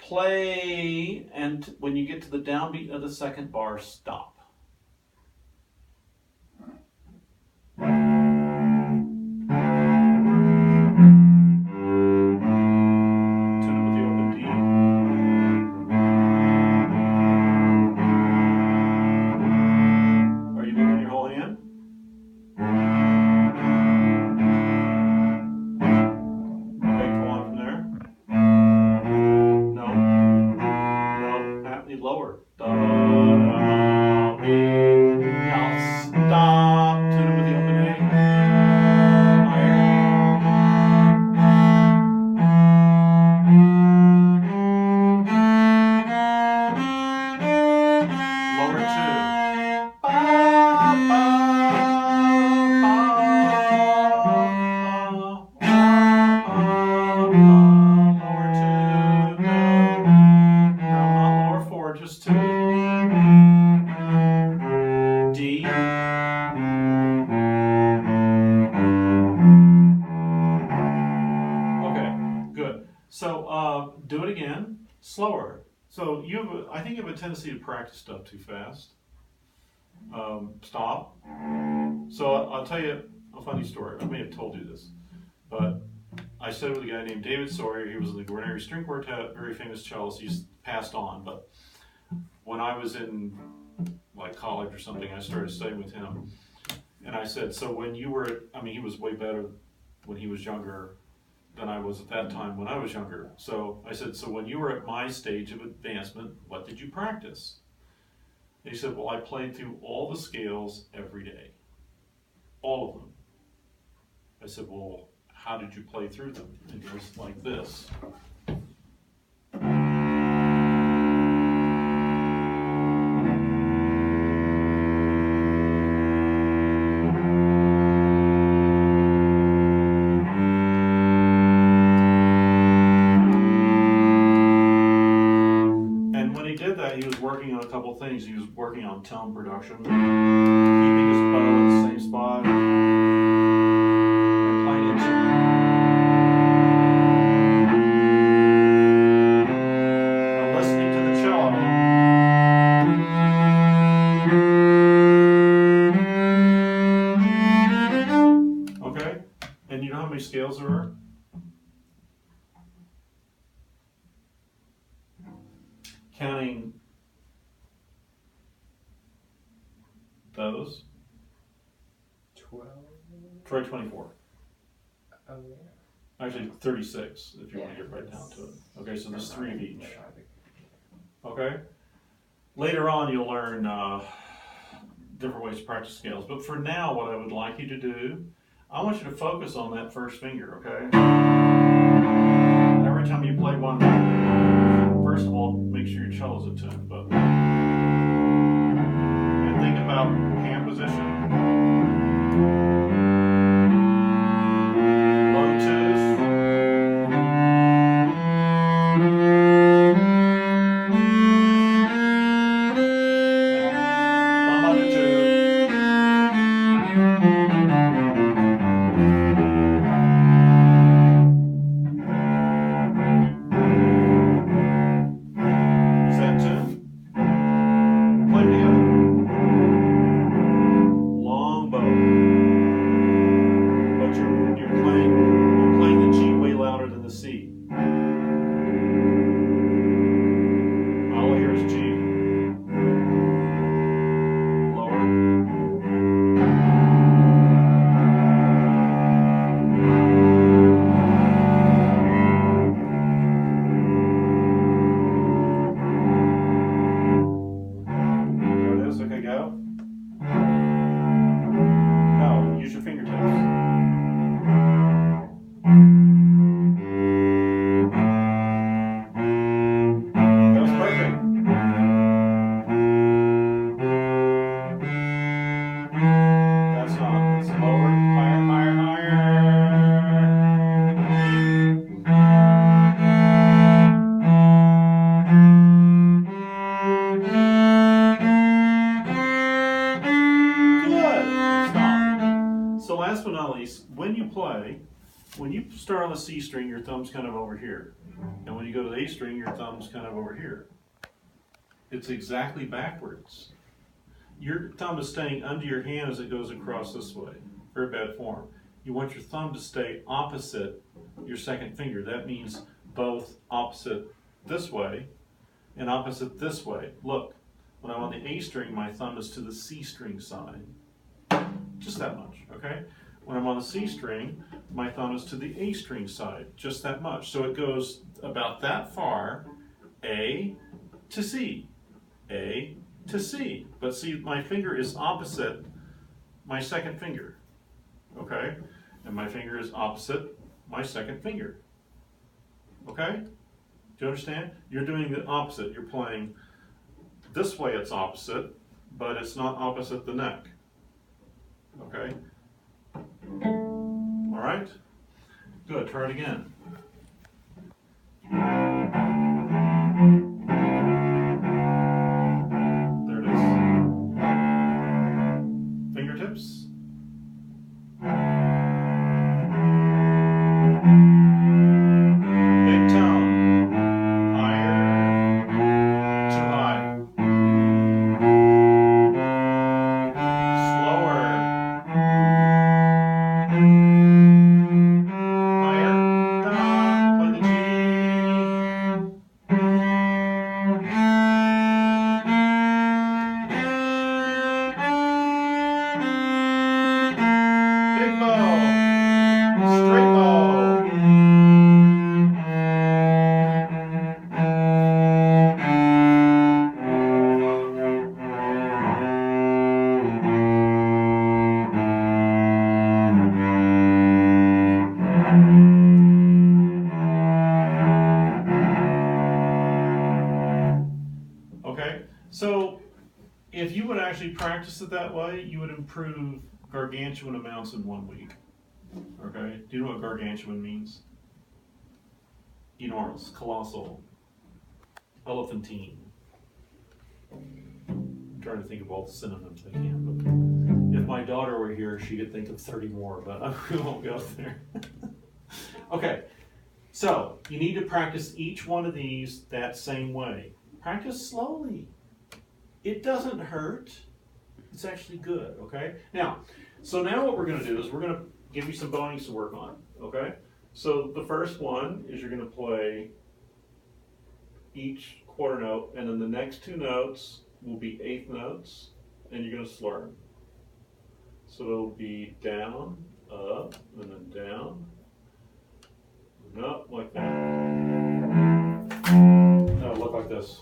play, and when you get to the downbeat of the second bar, stop. Lower. Da, da, be. Now stop. Tune it with the open A. Higher. Lower 2. Ba, ba, ba, lower 2. Just 2. D. Okay, good. So do it again, slower. So I think you have a tendency to practice stuff too fast. Stop. So I'll tell you a funny story. I may have told you this, but I studied with a guy named David Sawyer. He was in the Guarneri String Quartet, very famous cellist. He's passed on, but when I was in like college or something, I started studying with him. And I said, so when you were, he was way better when he was younger than I was at that time when I was younger. So I said, so when you were at my stage of advancement, what did you practice? And he said, well, I played through all the scales every day. All of them. I said, well, how did you play through them? And it goes like this. He was working on a couple of things. He was working on tone production, keeping his bow in the same spot, and playing it and listening to the cello. Okay? And you know how many scales there are? Counting those? 12. Try 24. Oh, yeah. Actually, 36, if you want to get right down to it. Okay, so there's 3 of each. Okay? Later on, you'll learn different ways to practice scales. But for now, what I would like you to do, I want you to focus on that first finger, okay? Every time you play one, first of all, make sure your cello's attuned, but and think about hand position. Low 2s. Thumb on the 2. Last but not least, when you play, when you start on the C string, your thumb's kind of over here. And when you go to the A string, your thumb's kind of over here. It's exactly backwards. Your thumb is staying under your hand as it goes across this way. Very bad form. You want your thumb to stay opposite your second finger. That means both opposite this way and opposite this way. Look, when I'm on the A string, my thumb is to the C string side. Just that much, okay? When I'm on the C string, my thumb is to the A string side. Just that much. So it goes about that far, A to C, A to C. But see, my finger is opposite my second finger, okay? And my finger is opposite my second finger, okay? Do you understand? You're doing the opposite. You're playing this way, it's opposite, but it's not opposite the neck, okay? All right? Good, try it again. There it is. Fingertips. Big tone. Higher. Too high. Slower. Higher. Come on. Play the G. Big bow. Straight bow. Okay, so if you would actually practice it that way, you would improve gargantuan amounts in 1 week. Okay, do you know what gargantuan means? Enormous, colossal, elephantine. I'm trying to think of all the synonyms I can, but if my daughter were here, she could think of 30 more, but we won't go there. Okay, so you need to practice each one of these that same way. Practice slowly. It doesn't hurt. It's actually good, okay? Now what we're going to do is we're going to give you some bowings to work on, okay? So the first one is you're going to play each quarter note, and then the next 2 notes will be 8th notes, and you're going to slur them. So it'll be down, up, and then down, and up, like that. Now look like this.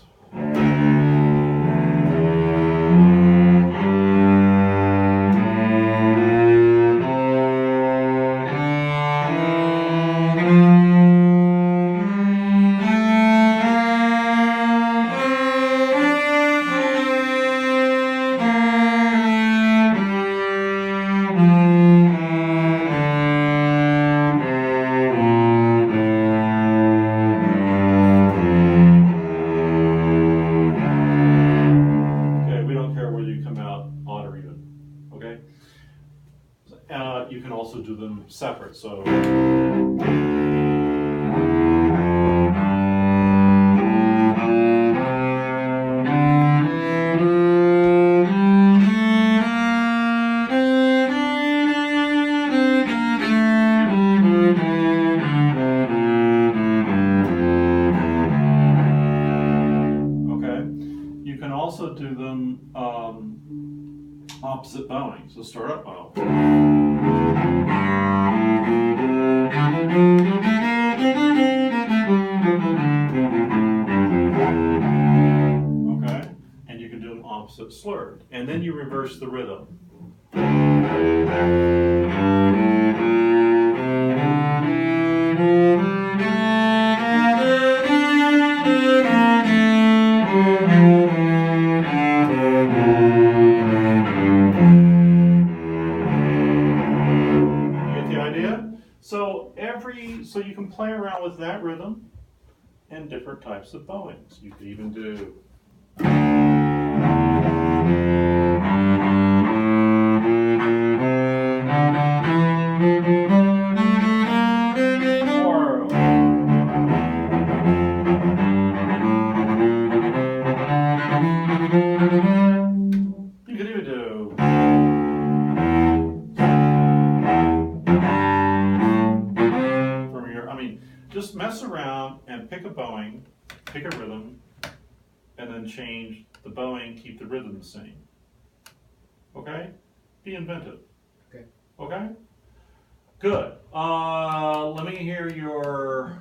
You can also do them separate. So you can also do them opposite bowing. So start up bow. Okay, and you can do them opposite slurred. And then you reverse the rhythm. So you can play around with that rhythm and different types of bowings. You could even do pick a rhythm, and then change the bowing, keep the rhythm the same. Okay? Be inventive. Okay. Okay? Good. Let me hear your